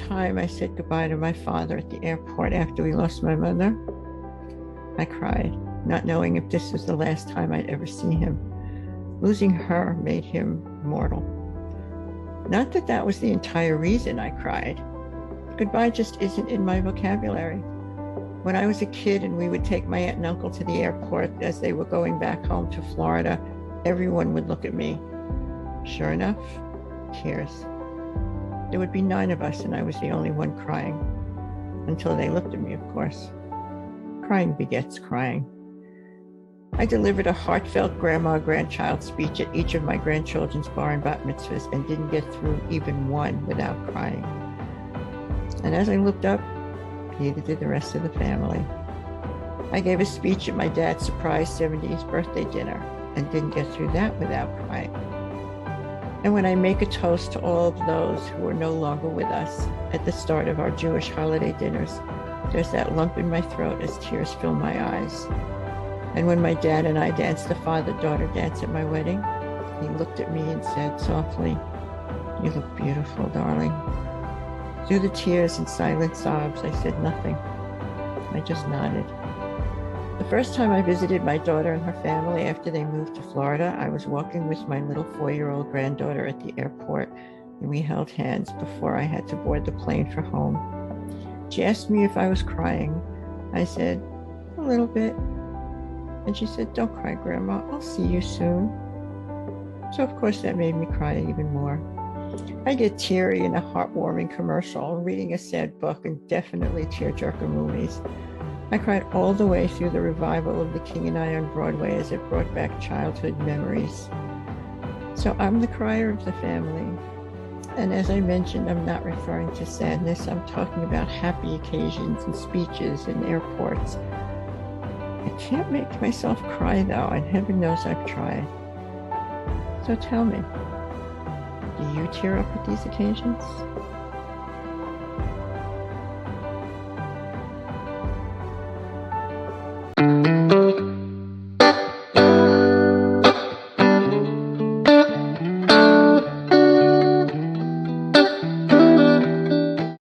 time I said goodbye to my father at the airport after we lost my mother, I cried, not knowing if this was the last time I'd ever see him. Losing her made him mortal. Not that that was the entire reason I cried. Goodbye just isn't in my vocabulary. When I was a kid and we would take my aunt and uncle to the airport as they were going back home to Florida, everyone would look at me. Sure enough, tears. There would be 9 of us and I was the only one crying. Until they looked at me, of course. Crying begets crying. I delivered a heartfelt grandma-grandchild speech at each of my grandchildren's bar and bat mitzvahs and didn't get through even one without crying. And as I looked up, neither did the rest of the family. I gave a speech at my dad's surprise 70th birthday dinner and didn't get through that without crying. And when I make a toast to all of those who are no longer with us at the start of our Jewish holiday dinners, there's that lump in my throat as tears fill my eyes. And when my dad and I danced the father-daughter dance at my wedding, he looked at me and said softly, "You look beautiful, darling." Through the tears and silent sobs, I said nothing. I just nodded. The first time I visited my daughter and her family after they moved to Florida, I was walking with my little 4-year-old granddaughter at the airport, and we held hands before I had to board the plane for home. She asked me if I was crying. I said, "A little bit." And she said, "Don't cry, Grandma. I'll see you soon." So of course that made me cry even more. I get teary in a heartwarming commercial, reading a sad book, and definitely tearjerker movies. I cried all the way through the revival of The King and I on Broadway as it brought back childhood memories. So I'm the crier of the family. And as I mentioned, I'm not referring to sadness. I'm talking about happy occasions and speeches and airports. I can't make myself cry though, and heaven knows I've tried. So tell me, do you tear up at these occasions?